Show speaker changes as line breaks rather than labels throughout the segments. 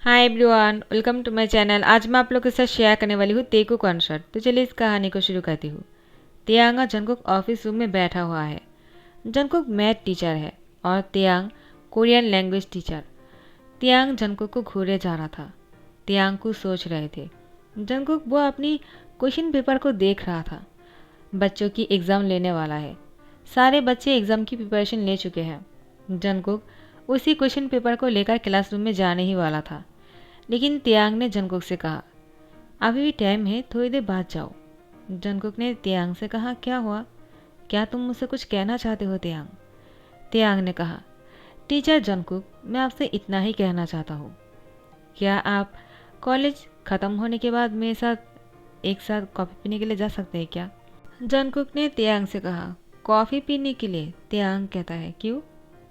Hi everyone, welcome to my channel. आज मैं आप लोगों के साथ शेयर करने वाली हूँ तेकू कॉन्सर्ट। तो चलिए इस कहानी को शुरू करती हूँ। तियांग जंगकुक ऑफिस रूम में बैठा हुआ है। जंगकुक मैथ टीचर है और तियांग कोरियन लैंग्वेज टीचर। तियांग जंगकुक को घूरे जा रहा था। तियांग को सोच रहे थे। जंगकुक वो अपनी क्वेश्चन पेपर को देख रहा था। बच्चों की एग्ज़ाम लेने वाला है। सारे बच्चे एग्ज़ाम की प्रिपरेशन ले चुके हैं। जंगकुक उसी क्वेश्चन पेपर को लेकर क्लासरूम में जाने ही वाला था, लेकिन तियांग ने जंगकुक से कहा, अभी भी टाइम है, थोड़ी देर बाद जाओ। जंगकुक ने तियांग से कहा, क्या हुआ? क्या तुम मुझसे कुछ कहना चाहते हो तियांग? तियांग ने कहा, टीचर जंगकुक, मैं आपसे इतना ही कहना चाहता हूँ। क्या आप कॉलेज ख़त्म होने के बाद मेरे साथ एक साथ कॉफ़ी पीने के लिए जा सकते हैं क्या? जंगकुक ने तियांग से कहा, कॉफ़ी पीने के लिए? तियांग कहता है, क्यों?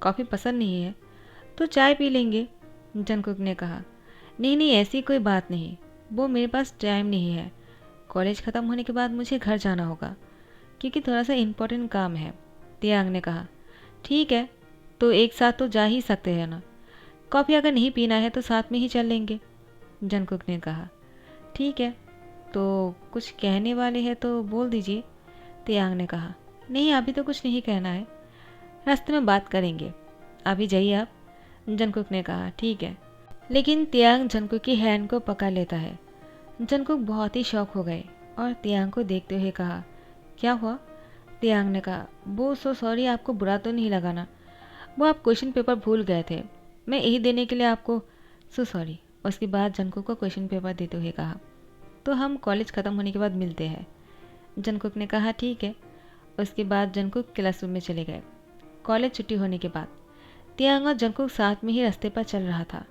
कॉफ़ी पसंद नहीं है तो चाय पी लेंगे। जंगकुक ने कहा, नहीं नहीं, ऐसी कोई बात नहीं, वो मेरे पास टाइम नहीं है। कॉलेज ख़त्म होने के बाद मुझे घर जाना होगा क्योंकि थोड़ा सा इम्पोर्टेंट काम है। तियांग ने कहा, ठीक है, तो एक साथ तो जा ही सकते हैं ना। कॉफ़ी अगर नहीं पीना है तो साथ में ही चल लेंगे। जंगकुक ने कहा, ठीक है, तो कुछ कहने वाले हैं तो बोल दीजिए। तियांग ने कहा, नहीं अभी तो कुछ नहीं कहना है, रास्ते में बात करेंगे, अभी जाइए आप। जंगकुक ने कहा, ठीक है। लेकिन तियांग जंगकुक की हैंड को पकड़ लेता है। जंगकुक बहुत ही शॉक हो गए और तियांग को देखते हुए कहा, क्या हुआ? तियांग ने कहा, वो सो सॉरी, आपको बुरा तो नहीं लगा ना? वो आप क्वेश्चन पेपर भूल गए थे, मैं यही देने के लिए आपको सो सॉरी। उसके बाद जंगकुक को क्वेश्चन पेपर देते हुए कहा, तो हम कॉलेज ख़त्म होने के बाद मिलते हैं। जंगकुक ने कहा, ठीक है। उसके बाद जंगकुक क्लासरूम में चले गए। कॉलेज छुट्टी होने के बाद तियांग और जंगकुक साथ में ही रास्ते पर चल रहा था।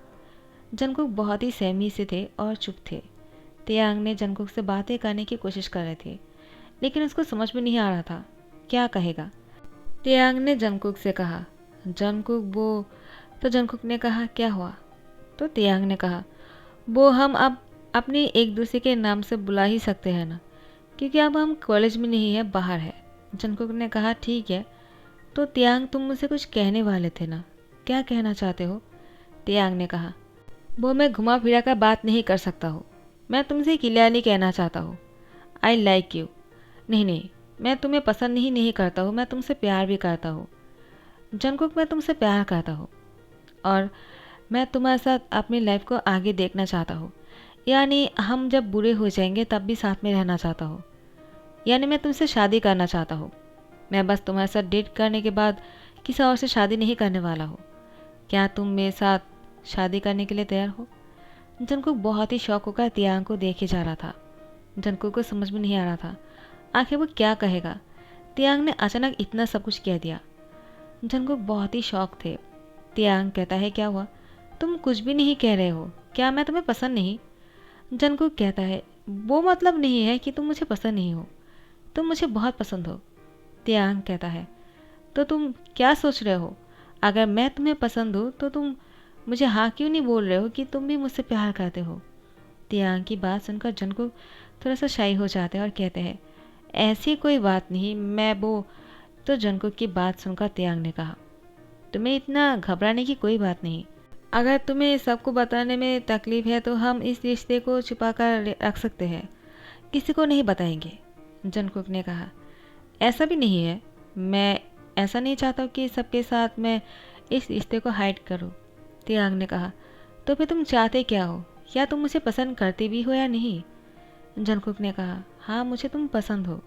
जंगकुक बहुत ही सहमी से थे और चुप थे। तियांग ने जंगकुक से बातें करने की कोशिश कर रहे थे, लेकिन उसको समझ में नहीं आ रहा था क्या कहेगा। तियांग ने जंगकुक से कहा, जंगकुक वो। तो जंगकुक ने कहा, क्या हुआ? तो तियांग ने कहा, वो हम अब अपने एक दूसरे के नाम से बुला ही सकते हैं ना, क्योंकि अब हम कॉलेज में नहीं है, बाहर है। जंगकुक ने कहा, ठीक है, तो तियांग तुम मुझसे कुछ कहने वाले थे ना, क्या कहना चाहते हो? तियांग ने कहा, वो मैं घुमा फिरा कर बात नहीं कर सकता हूँ, मैं तुमसे क्लियरली कहना चाहता हूँ, आई लाइक यू। नहीं नहीं, मैं तुम्हें पसंद नहीं करता हूँ, मैं तुमसे प्यार भी करता हूँ। जंगकुक, मैं तुमसे प्यार करता हूँ और मैं तुम्हारे साथ अपनी लाइफ को आगे देखना चाहता हूँ, यानी हम जब बूढ़े हो जाएंगे तब भी साथ में रहना चाहता हूँ, यानी मैं तुमसे शादी करना चाहता हूँ। मैं बस तुम्हारे साथ डेट करने के बाद किसी और से शादी नहीं करने वाला हूँ। क्या तुम मेरे साथ शादी करने के लिए तैयार हो? जंगकुक बहुत ही शौक होकर तियांग को देखे जा रहा था। जंगकुक को समझ में नहीं आ रहा था आखिर वो क्या कहेगा। तियांग ने अचानक इतना सब कुछ कह दिया। जंगकुक बहुत ही शौक थे। तियांग कहता है, क्या हुआ? तुम कुछ भी नहीं कह रहे हो, क्या मैं तुम्हें पसंद नहीं? जंगकुक कहता है, वो मतलब नहीं है कि तुम मुझे पसंद नहीं हो, तुम मुझे बहुत पसंद हो। तियांग कहता है, तो तुम क्या सोच रहे हो? अगर मैं तुम्हें पसंद हूँ तो तुम मुझे हाँ क्यों नहीं बोल रहे हो कि तुम भी मुझसे प्यार करते हो? तियांग की बात सुनकर जंगकुक थोड़ा सा शाई हो जाते हैं और कहते हैं, ऐसी कोई बात नहीं, मैं वो। तो जंगकुक की बात सुनकर तियांग ने कहा, तुम्हें इतना घबराने की कोई बात नहीं। अगर तुम्हें सबको बताने में तकलीफ है तो हम इस रिश्ते को छुपा कर रख सकते हैं, किसी को नहीं बताएंगे। जंगकुक ने कहा, ऐसा भी नहीं है, मैं ऐसा नहीं चाहता हूँ कि सबके साथ मैं इस रिश्ते को हाइड करूँ। तियांग ने कहा, तो फिर तुम चाहते क्या हो? क्या तुम मुझे पसंद करती भी हो या नहीं? जंगकुक ने कहा, हाँ मुझे तुम पसंद हो,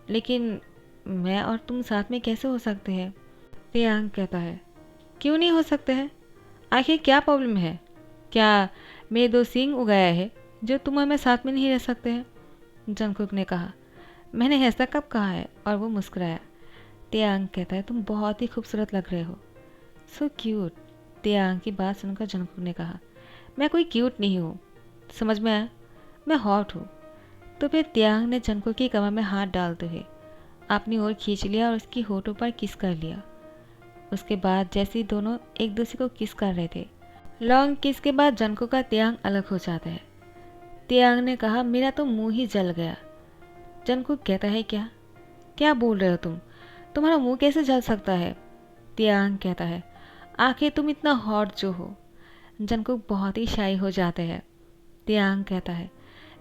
लेकिन मैं और तुम साथ में कैसे हो सकते हैं? तियांग कहता है, क्यों नहीं हो सकते हैं? आखिर क्या प्रॉब्लम है? क्या मेरे दो सींग उगाया है जो तुम और मैं साथ में नहीं रह सकते हैं? जंगकुक ने कहा, मैंने ऐसा कब कहा है? और वो मुस्कुराया। तियांग कहता है, तुम बहुत ही खूबसूरत लग रहे हो, सो क्यूट। तियांग की बात सुनकर जंगकुक ने कहा, मैं कोई क्यूट नहीं हूँ, समझ में आया? मैं हॉट हूँ। तो फिर तियांग ने जंगकुक की कमर में हाथ डालते हुए अपनी ओर खींच लिया और उसकी होठों पर किस कर लिया। उसके बाद जैसे ही दोनों एक दूसरे को किस कर रहे थे, लॉन्ग किस के बाद जंगकुक का तियांग अलग हो जाता है। तियांग ने कहा, मेरा तो मुंह ही जल गया। जंगकुक कहता है, क्या क्या बोल रहे हो तुम? तुम्हारा मुंह कैसे जल सकता है? तियांग कहता है, आखिर तुम इतना हॉट जो हो, जंगकुक बहुत ही शाई हो जाते हैं। तियांग कहता है,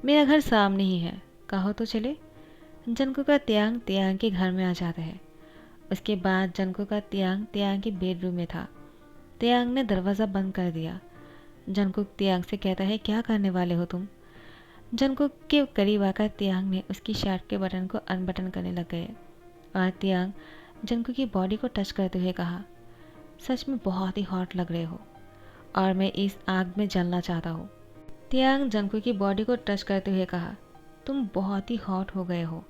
मेरा घर सामने ही है, कहो तो चले। जंगकुक का तियांग तियांग के घर में आ जाता है। उसके बाद जंगकुक का तियांग तियांग के बेडरूम में था। तियांग ने दरवाज़ा बंद कर दिया। जंगकुक तियांग से कहता है, क्या करने वाले हो तुम। जंगकुक के करीब आकर तियांग ने उसकी शर्ट के बटन को अनबटन करने लग गए और तियांग जंगकुक की बॉडी को टच करते हुए कहा, सच में बहुत ही हॉट लग रहे हो और मैं इस आग में जलना चाहता हूँ। तियांग जंगकुक की बॉडी को टच करते हुए कहा, तुम बहुत ही हॉट हो गए हो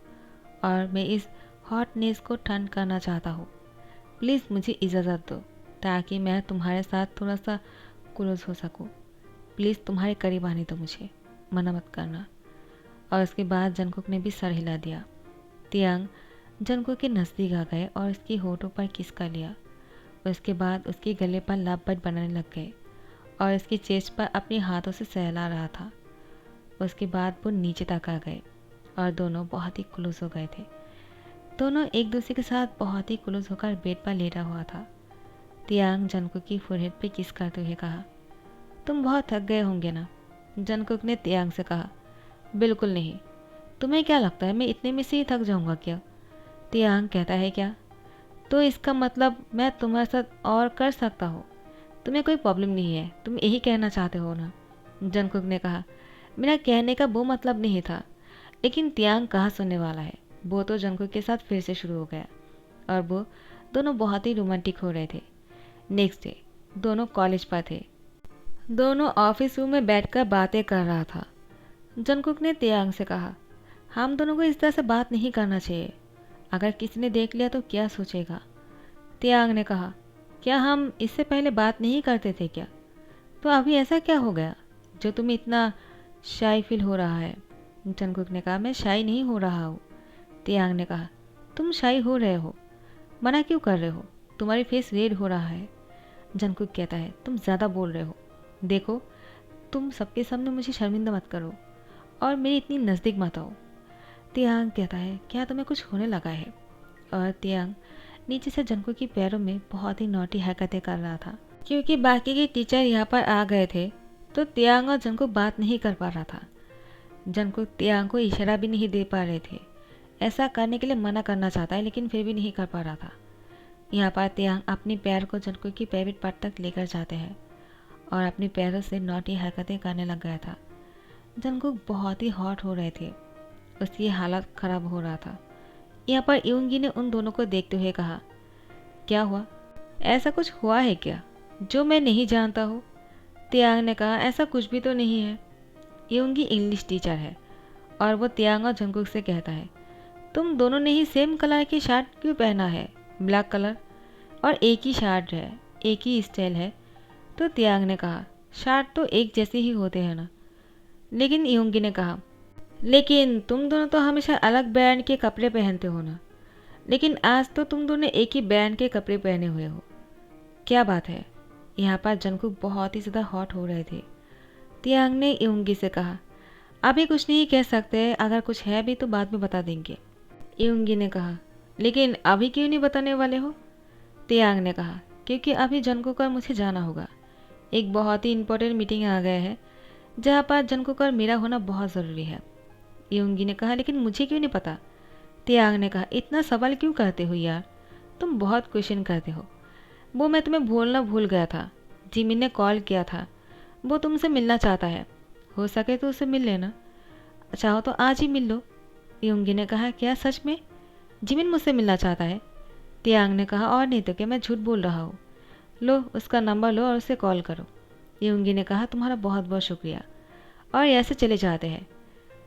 और मैं इस हॉटनेस को ठंड करना चाहता हूँ। प्लीज़ मुझे इजाज़त दो ताकि मैं तुम्हारे साथ थोड़ा सा क्लोज हो सकूँ। प्लीज़ तुम्हारे करीब आने दो मुझे, मना मत करना। और उसके बाद जंगकुक ने भी सर हिला दिया। तियांग जंगकुक के नज़दीक आ गए और उसकी होठों पर किस कर लिया। उसके बाद उसके गले पर लपट बनाने लग गए और उसकी चेस्ट पर अपने हाथों से सहला रहा था। उसके बाद वो नीचे तक आ गए और दोनों बहुत ही क्लोज हो गए थे। दोनों एक दूसरे के साथ बहुत ही क्लोज होकर बेड पर लेटा हुआ था। तियांग जंगकुक की फोरहेड पे किस करते हुए कहा, तुम बहुत थक गए होंगे ना। जंगकुक ने तियांग से कहा, बिल्कुल नहीं, तुम्हें क्या लगता है मैं इतने में से ही थक जाऊंगा क्या। तियांग कहता है, क्या, तो इसका मतलब मैं तुम्हारे साथ और कर सकता हूँ, तुम्हें कोई प्रॉब्लम नहीं है, तुम यही कहना चाहते हो ना। जंगकुक ने कहा, मेरा कहने का वो मतलब नहीं था। लेकिन तियांग कहाँ सुनने वाला है। वो तो जंगकुक के साथ फिर से शुरू हो गया और वो दोनों बहुत ही रोमांटिक हो रहे थे। नेक्स्ट डे दोनों कॉलेज पर थे। दोनों ऑफिस रूम में बैठकर बातें कर रहा था। जंगकुक ने तियांग से कहा, हम दोनों को इस तरह से बात नहीं करना चाहिए, अगर किसी ने देख लिया तो क्या सोचेगा। तियांग ने कहा, क्या हम इससे पहले बात नहीं करते थे क्या, तो अभी ऐसा क्या हो गया जो तुम्हें इतना शाई फील हो रहा है। जंगकुक ने कहा, मैं शाई नहीं हो रहा हूँ। तियांग ने कहा, तुम शाई हो रहे हो, मना क्यों कर रहे हो, तुम्हारी फेस रेड हो रहा है। जंगकुक कहता है, तुम ज़्यादा बोल रहे हो, देखो तुम सबके सामने मुझे शर्मिंदा मत करो और मेरी इतनी नज़दीक मत आओ। तियांग कहता है, क्या तुम्हें कुछ होने लगा है। और तियांग नीचे से जंगकुक की पैरों में बहुत ही नौटी हरकतें कर रहा था। क्योंकि बाकी के टीचर यहाँ पर आ गए थे तो तियांग और जंगकुक बात नहीं कर पा रहा था। जंगकुक तियांग को इशारा भी नहीं दे पा रहे थे। ऐसा करने के लिए मना करना चाहता है लेकिन फिर भी नहीं कर पा रहा था। यहाँ पर तियांग अपनी पैर को जंगकुक की प्राइवेट पार्ट तक लेकर जाते हैं और अपने पैरों से नौटी हरकतें करने लग गया था। जंगकुक बहुत ही हॉट हो रहे थे, उसकी हालत ख़राब हो रहा था। यहाँ पर यूंगी ने उन दोनों को देखते हुए कहा, क्या हुआ, ऐसा कुछ हुआ है क्या जो मैं नहीं जानता हूँ। तियांग ने कहा, ऐसा कुछ भी तो नहीं है। यूंगी इंग्लिश टीचर है और वो तियांग और जंगकुक से कहता है, तुम दोनों ने ही सेम कलर की शर्ट क्यों पहना है, ब्लैक कलर, और एक ही शर्ट है, एक ही स्टाइल है। तो तियांग ने कहा, शर्ट तो एक जैसे ही होते हैं ना। लेकिन यूंगी ने कहा, लेकिन तुम दोनों तो हमेशा अलग ब्रांड के कपड़े पहनते हो ना, लेकिन आज तो तुम दोनों एक ही ब्रांड के कपड़े पहने हुए हो, क्या बात है। यहाँ पर जंगकुक बहुत ही ज़्यादा हॉट हो रहे थे। तियांग ने यूंगी से कहा, अभी कुछ नहीं कह सकते, अगर कुछ है भी तो बाद में बता देंगे। यूंगी ने कहा, लेकिन अभी क्यों नहीं बताने वाले हो। तियांग ने कहा, क्योंकि अभी जंगकुक और मुझे जाना होगा, एक बहुत ही इम्पोर्टेंट मीटिंग आ गया है जहाँ पर जंगकुक और मेरा होना बहुत ज़रूरी है। यूंगी ने कहा, लेकिन मुझे क्यों नहीं पता। तियांग ने कहा, इतना सवाल क्यों करते हो यार, तुम बहुत क्वेश्चन करते हो। वो मैं तुम्हें बोलना भूल गया था, जिमिन ने कॉल किया था, वो तुमसे मिलना चाहता है, हो सके तो उससे मिल लेना, चाहो तो आज ही मिल लो। यूंगी ने कहा, क्या सच में जिमिन मुझसे मिलना चाहता है। तियांग ने कहा, और नहीं तो क्या, मैं झूठ बोल रहा हूँ, लो उसका नंबर लो और उसे कॉल करो। यूंगी ने कहा, तुम्हारा बहुत बहुत शुक्रिया, और ऐसे चले जाते हैं।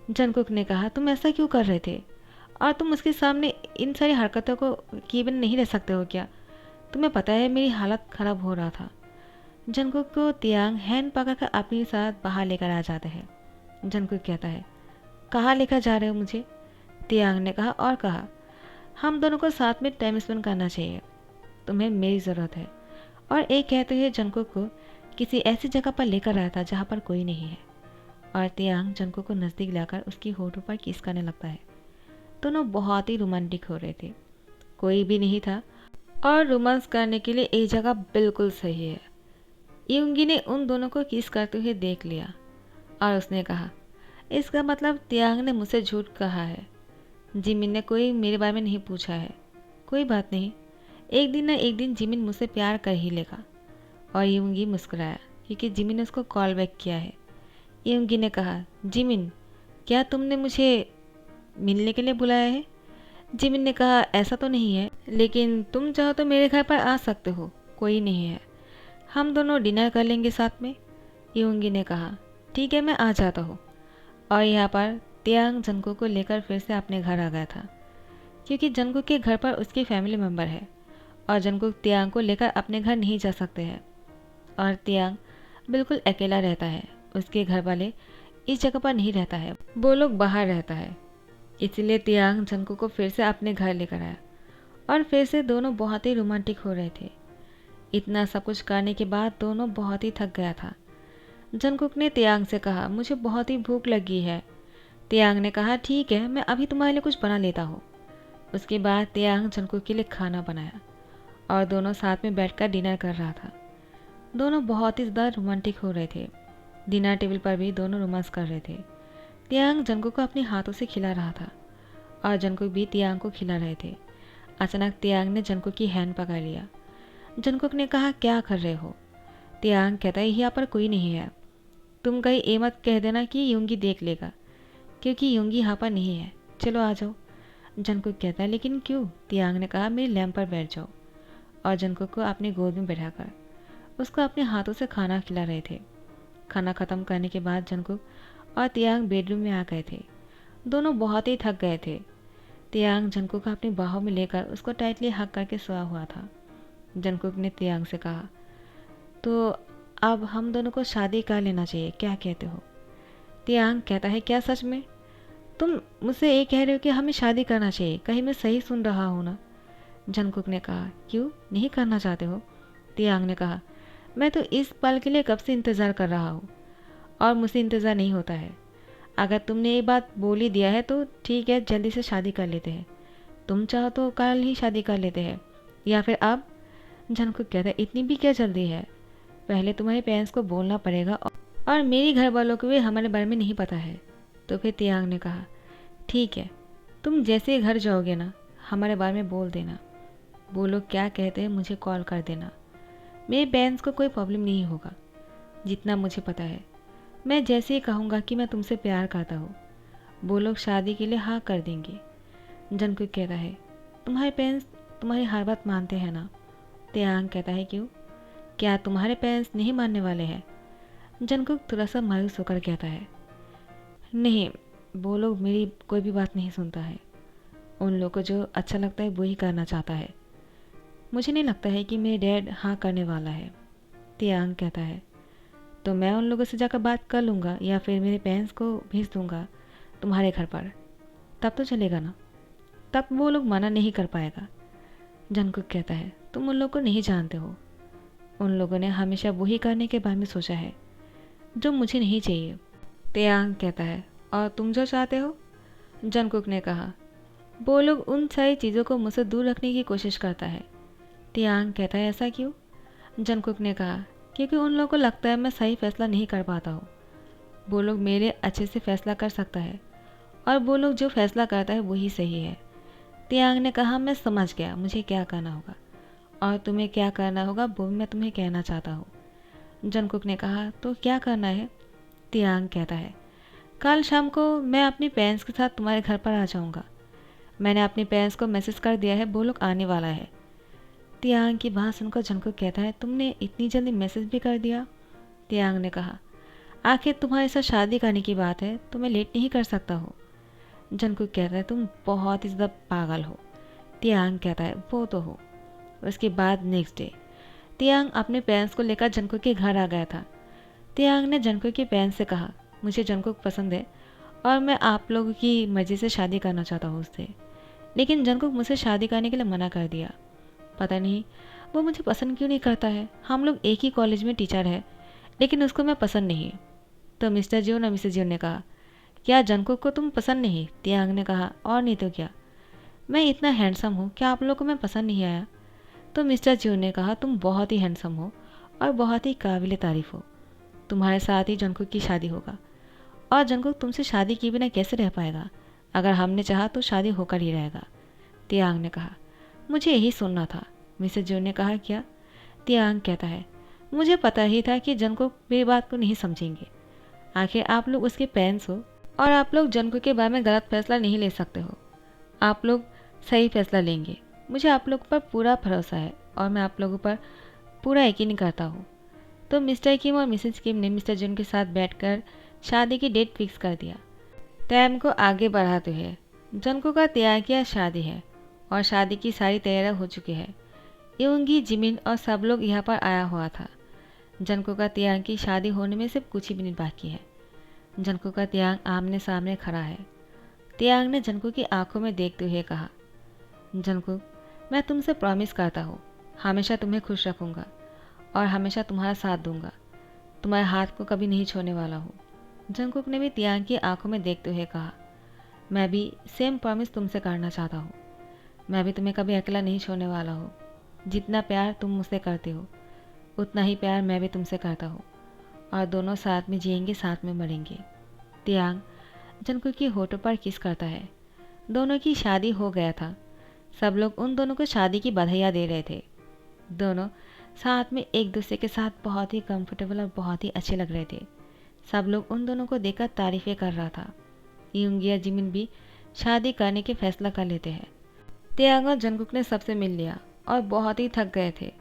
जंगकुक ने कहा, तुम ऐसा क्यों कर रहे थे, और तुम उसके सामने इन सारी हरकतों को किए बिना नहीं रह सकते हो क्या, तुम्हें पता है मेरी हालत ख़राब हो रहा था। जंगकुक को तियांग हैंड पकड़कर अपने साथ बाहर लेकर आ जाते हैं। जंगकुक कहता है, कहाँ लेकर जा रहे हो मुझे। तियांग ने कहा, और कहा, हम दोनों को साथ में टाइम स्पेंड करना चाहिए, तुम्हें मेरी ज़रूरत है। और एक कहते हुए जंगकुक को किसी ऐसी जगह पर लेकर आया था जहाँ पर कोई नहीं है, और तियांग जंगकुक को नज़दीक लाकर उसकी होठों पर किस करने लगता है। दोनों बहुत ही रोमांटिक हो रहे थे, कोई भी नहीं था और रोमांस करने के लिए एक जगह बिल्कुल सही है। यूंगी ने उन दोनों को किस करते हुए देख लिया और उसने कहा, इसका मतलब तियांग ने मुझसे झूठ कहा है। जिमिन ने कोई मेरे बारे में नहीं पूछा है। कोई बात नहीं, एक दिन न एक दिन जिमिन मुझसे प्यार कर ही लेगा। और यूंगी मुस्कुराया क्योंकि जिमिन ने उसको कॉल बैक किया है। यूंगी ने कहा, जिमिन, क्या तुमने मुझे मिलने के लिए बुलाया है? जिमिन ने कहा, ऐसा तो नहीं है, लेकिन तुम चाहो तो मेरे घर पर आ सकते हो, कोई नहीं है। हम दोनों डिनर कर लेंगे साथ में। यूंगी ने कहा, ठीक है, मैं आ जाता हूँ। और यहाँ पर तियांग जंगकुक को लेकर फिर से अपने घर आ गया था, क्योंकि जंगकुक के घर पर उसकी फैमिली मेम्बर है और जंगकुक तियांग को लेकर अपने घर नहीं जा सकते हैं। और तियांग बिल्कुल अकेला रहता है। उसके घर वाले इस जगह पर नहीं रहता है, वो लोग बाहर रहता है। इसलिए तियांग जंगकुक को फिर से अपने घर लेकर आया और फिर से दोनों बहुत ही रोमांटिक हो रहे थे। इतना सब कुछ करने के बाद दोनों बहुत ही थक गया था। जंगकुक ने तियांग से कहा, मुझे बहुत ही भूख लगी है। तियांग ने कहा, ठीक है, मैं अभी तुम्हारे लिए कुछ बना लेता हूँ। उसके बाद तियांग जंगकुक के लिए खाना बनाया और दोनों साथ में बैठकर डिनर कर रहा था। दोनों बहुत ही ज़्यादा रोमांटिक हो रहे थे। डिनर टेबल पर भी दोनों रोमांस कर रहे थे। तियांग जंगकुक को अपने हाथों से खिला रहा था और जंगकुक भी तियांग को खिला रहे थे। अचानक तियांग ने जंगकुक की हैंड पकड़ लिया। जंगकुक ने कहा, क्या कर रहे हो? तियांग कहता है, यहाँ पर कोई नहीं है, तुम कहीं ये मत कह देना कि यूंगी देख लेगा, क्योंकि यूंगी यहाँ पर नहीं है। चलो आ जाओ। जंगकुक कहता है, लेकिन क्यों? तियांग ने कहा, मेरे लैंप पर बैठ जाओ। और जंगकुक को अपनी गोद में बैठाकर उसको अपने हाथों से खाना खिला रहे थे। खाना ख़त्म करने के बाद जंगकुक और तियांग बेडरूम में आ गए थे। दोनों बहुत ही थक गए थे। तियांग जंगकुक को अपनी बाहों में लेकर उसको टाइटली हक करके सोया हुआ था। जंगकुक ने तियांग से कहा, तो अब हम दोनों को शादी कर लेना चाहिए, क्या कहते हो? तियांग कहता है, क्या सच में? तुम मुझसे ये कह रहे हो कि हमें शादी करना चाहिए? कहीं मैं सही सुन रहा हूँ ना? जंगकुक ने कहा, क्यों नहीं करना चाहते हो? तियांग ने कहा, मैं तो इस पल के लिए कब से इंतज़ार कर रहा हूँ और मुझसे इंतज़ार नहीं होता है। अगर तुमने ये बात बोल ही दिया है तो ठीक है, जल्दी से शादी कर लेते हैं। तुम चाहो तो कल ही शादी कर लेते हैं या फिर अब? जंगकुक कहता है, इतनी भी क्या जल्दी है? पहले तुम्हारे पेरेंट्स को बोलना पड़ेगा और मेरे घर वालों को भी हमारे बारे में नहीं पता है। तो फिर तियांग ने कहा, ठीक है, तुम जैसे ही घर जाओगे ना, हमारे बारे में बोल देना। वो लोग क्या कहते हैं मुझे कॉल कर देना। मेरे पेरेंट्स को कोई प्रॉब्लम नहीं होगा, जितना मुझे पता है। मैं जैसे ही कहूँगा कि मैं तुमसे प्यार करता हूँ, वो लोग शादी के लिए हाँ कर देंगे। जंगकुक कहता है, तुम्हारे पेरेंट्स तुम्हारी हर बात मानते हैं ना? तियांग कहता है, क्यों, क्या तुम्हारे पेरेंट्स नहीं मानने वाले हैं? जंगकुक थोड़ा सा मायूस होकर कहता है, नहीं, वो लोग मेरी कोई भी बात नहीं सुनता है। उन लोगों को जो अच्छा लगता है वही करना चाहता है। मुझे नहीं लगता है कि मेरे डैड हाँ करने वाला है। तियांग कहता है, तो मैं उन लोगों से जाकर बात कर लूँगा या फिर मेरे पेरेंट्स को भेज दूँगा तुम्हारे घर पर, तब तो चलेगा ना? तब वो लोग मना नहीं कर पाएगा। जंगकुक कहता है, तुम उन लोगों को नहीं जानते हो। उन लोगों ने हमेशा वही करने के बारे में सोचा है जो मुझे नहीं चाहिए। तियांग कहता है, और तुम जो चाहते हो? जंगकुक ने कहा, वो लोग उन सारी चीज़ों को मुझसे दूर रखने की कोशिश करता है। तियांग कहता है, ऐसा क्यों? जंगकुक ने कहा, क्योंकि उन लोगों को लगता है मैं सही फैसला नहीं कर पाता हूँ। वो लोग मेरे अच्छे से फैसला कर सकता है और वो लोग जो फैसला करता है वही सही है। तियांग ने कहा, मैं समझ गया मुझे क्या करना होगा और तुम्हें क्या करना होगा वो भी मैं तुम्हें कहना चाहता हूँ। जंगकुक ने कहा, तो क्या करना है? तियांग कहता है, कल शाम को मैं अपने पेरेंट्स के साथ तुम्हारे घर पर आ जाऊँगा। मैंने अपने पेरेंट्स को मैसेज कर दिया है, वो लोग आने वाला है। तियांग की बात सुनकर जंगकुक कहता है, तुमने इतनी जल्दी मैसेज भी कर दिया? तियांग ने कहा, आखिर तुम्हारे साथ शादी करने की बात है तो मैं लेट नहीं कर सकता हूँ। जंगकुक कहता है, तुम बहुत ही ज़्यादा पागल हो। तियांग कहता है, वो तो हो। उसके बाद नेक्स्ट डे तियांग अपने पेरेंट्स को लेकर जंगकुक के घर आ गया था। तियांग ने जंगकुक के पेरेंट्स से कहा, मुझे जंगकुक पसंद है और मैं आप लोगों की मर्ज़ी से शादी करना चाहता हूँ उससे, लेकिन जंगकुक मुझसे शादी करने के लिए मना कर दिया। पता नहीं वो मुझे पसंद क्यों नहीं करता है। हम लोग एक ही कॉलेज में टीचर है, लेकिन उसको मैं पसंद नहीं। तो मिस्टर जियोन और मिसेस जियोन ने कहा, क्या जंगकुक को तुम पसंद नहीं? तियांग ने कहा, और नहीं तो क्या, मैं इतना हैंडसम हूँ, क्या आप लोगों को मैं पसंद नहीं आया? तो मिस्टर जियोन ने कहा, तुम बहुत ही हैंडसम हो और बहुत ही काबिल तारीफ हो। तुम्हारे साथ ही जंगकुक की शादी होगा और जंगकुक तुमसे शादी किए बिना कैसे रह पाएगा? अगर हमने चाहा तो शादी होकर ही रहेगा। तियांग ने कहा। मुझे यही सुनना था, मिसेज जो ने कहा। क्या? तियांग कहता है, मुझे पता ही था कि जंगकुक मेरी बात को नहीं समझेंगे। आखिर आप लोग उसके पेरेंट्स हो और आप लोग जंगकुक के बारे में गलत फैसला नहीं ले सकते हो। आप लोग सही फैसला लेंगे। मुझे आप लोगों पर पूरा भरोसा है और मैं आप लोगों पर पूरा यकीन करता हूँ। तो मिस्टर किम और मिसेज किम ने मिस्टर जुन के साथ बैठकर शादी की डेट फिक्स कर दिया। टाइम को आगे बढ़ाते हुए जंगकुक का तैयार किया शादी है और शादी की सारी तैयारियां हो चुकी है। योंगी, जिमिन और सब लोग यहाँ पर आया हुआ था। जंगकुक का तियांग की शादी होने में सिर्फ कुछ ही मिनट बाकी है। जंगकुक का तियांग आमने सामने खड़ा है। तियांग ने जंगकुक की आंखों में देखते हुए कहा, जंगकुक, मैं तुमसे प्रॉमिस करता हूँ हमेशा तुम्हें खुश रखूँगा और हमेशा तुम्हारा साथ दूंगा। तुम्हारे हाथ को कभी नहीं छोड़ने वाला हूँ। जंगकुक ने भी तियांग की आंखों में देखते हुए कहा, मैं भी सेम प्रॉमिस तुमसे करना चाहता हूँ। मैं भी तुम्हें कभी अकेला नहीं छोड़ने वाला हूँ। जितना प्यार तुम मुझसे करते हो उतना ही प्यार मैं भी तुमसे करता हूँ और दोनों साथ में जिएंगे, साथ में मरेंगे। तियांग जंगकुक की होठों पर किस करता है। दोनों की शादी हो गया था। सब लोग उन दोनों को शादी की बधाइयाँ दे रहे थे। दोनों साथ में एक दूसरे के साथ बहुत ही कंफर्टेबल और बहुत ही अच्छे लग रहे थे। सब लोग उन दोनों को देखकर तारीफें कर रहा था। यूंगी और जिमिन भी शादी करने के फैसला कर लेते हैं। तियांग और जंगकुक ने सबसे मिल लिया और बहुत ही थक गए थे।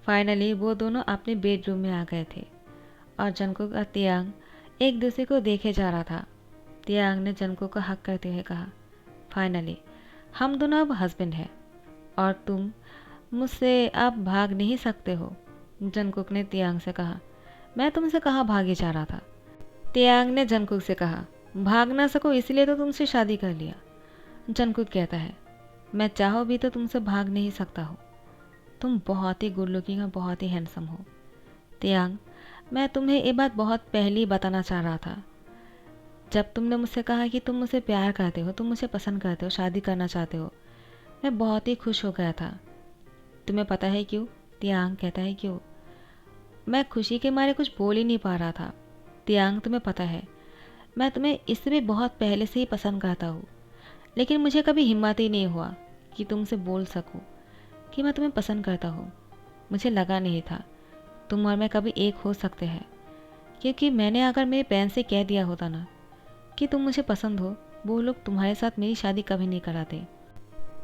फाइनली वो दोनों अपने बेडरूम में आ गए थे और जंगकुक और तियांग एक दूसरे को देखे जा रहा था। तियांग ने जंगकुक को हक करते हुए कहा, फाइनली हम दोनों अब हस्बैंड हैं और तुम मुझसे अब भाग नहीं सकते हो। जंगकुक ने तियांग से कहा, मैं तुमसे कहाँ भागे जा रहा था। तियांग ने जंगकुक से कहा, भाग ना सको इसलिए तो तुमसे शादी कर लिया। जंगकुक कहता है, मैं चाहो भी तो तुमसे भाग नहीं सकता हूँ। तुम बहुत ही गुड लुकिंग और बहुत ही हैंडसम हो। तियांग, मैं तुम्हें ये बात बहुत पहले ही बताना चाह रहा था। जब तुमने मुझसे कहा कि तुम मुझसे प्यार करते हो, तुम मुझे पसंद करते हो, शादी करना चाहते हो, मैं बहुत ही खुश हो गया था। तुम्हें पता है क्यों? तियांग कहता है, क्यों? मैं खुशी के मारे कुछ बोल ही नहीं पा रहा था। तियांग, तुम्हें पता है मैं तुम्हें इससे भी बहुत पहले से ही पसंद करता हूँ, लेकिन मुझे कभी हिम्मत ही नहीं हुआ कि तुमसे बोल सकूँ कि मैं तुम्हें पसंद करता हूँ। मुझे लगा नहीं था तुम और मैं कभी एक हो सकते हैं, क्योंकि मैंने अगर मेरे बहन से कह दिया होता ना कि तुम मुझे पसंद हो, वो लोग तुम्हारे साथ मेरी शादी कभी नहीं कराते।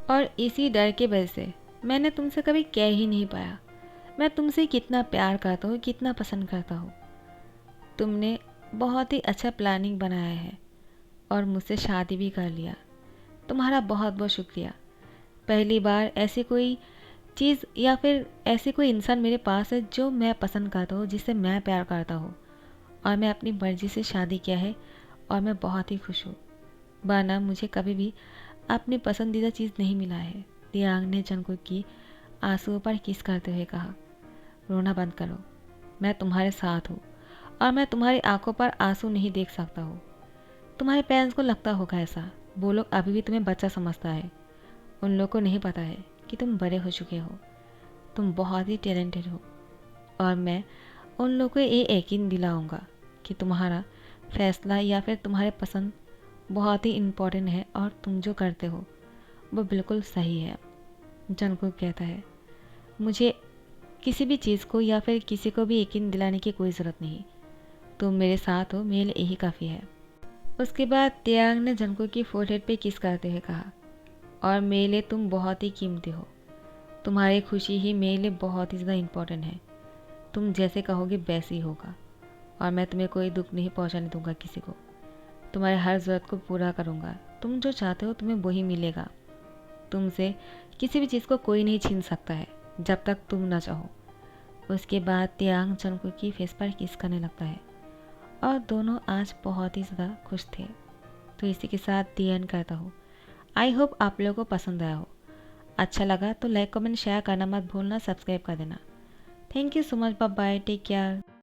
और इसी डर के वजह से मैंने तुमसे कभी कह ही नहीं पाया मैं तुमसे कितना प्यार करता हूँ, कितना पसंद करता हूँ। तुमने बहुत ही अच्छा प्लानिंग बनाया है और मुझसे शादी भी कर लिया। तुम्हारा बहुत बहुत शुक्रिया। पहली बार ऐसी कोई चीज़ या फिर ऐसे कोई इंसान मेरे पास है जो मैं पसंद करता हूँ, जिससे मैं प्यार करता हूँ और मैं अपनी मर्ज़ी से शादी किया है और मैं बहुत ही खुश हूँ। वरना मुझे कभी भी अपनी पसंदीदा चीज़ नहीं मिला है। तियांग ने जंगकुक की आंसुओं पर किस करते हुए कहा, रोना बंद करो, मैं तुम्हारे साथ हूँ और मैं तुम्हारी आंखों पर आंसू नहीं देख सकता हूँ। तुम्हारे पेरेंट्स को लगता होगा ऐसा, वो लोग अभी भी तुम्हें बच्चा समझता है। उन लोगों को नहीं पता है कि तुम बड़े हो चुके हो, तुम बहुत ही टैलेंटेड हो और मैं उन लोगों को ये यकीन दिलाऊंगा कि तुम्हारा फैसला या फिर तुम्हारे पसंद बहुत ही इम्पोर्टेंट है और तुम जो करते हो वो बिल्कुल सही है। जंगकुक कहता है, मुझे किसी भी चीज़ को या फिर किसी को भी यकीन दिलाने की कोई ज़रूरत नहीं। तुम मेरे साथ हो, मेरे लिए यही काफ़ी है। उसके बाद तियांग ने जंगकुक की फोरहेड पे किस करते हुए कहा, और मेरे लिए तुम बहुत ही कीमती हो। तुम्हारी खुशी ही मेरे लिए बहुत ही ज़्यादा इम्पोर्टेंट है। तुम जैसे कहोगे वैसे ही होगा और मैं तुम्हें कोई दुख नहीं पहुंचाने दूंगा किसी को। तुम्हारे हर ज़रूरत को पूरा करूंगा। तुम जो चाहते हो तुम्हें वही मिलेगा। तुमसे किसी भी चीज़ को कोई नहीं छीन सकता है जब तक तुम ना चाहो। उसके बाद तियांग जंगकुक की फेस पर किस करने लगता है और दोनों आज बहुत ही ज़्यादा खुश थे। तो इसी के साथ दी एंड करता हूँ। आई होप आप लोगों को पसंद आया हो। अच्छा लगा तो लाइक कमेंट शेयर करना मत भूलना, सब्सक्राइब कर देना। Thank you so much, bye bye, take care.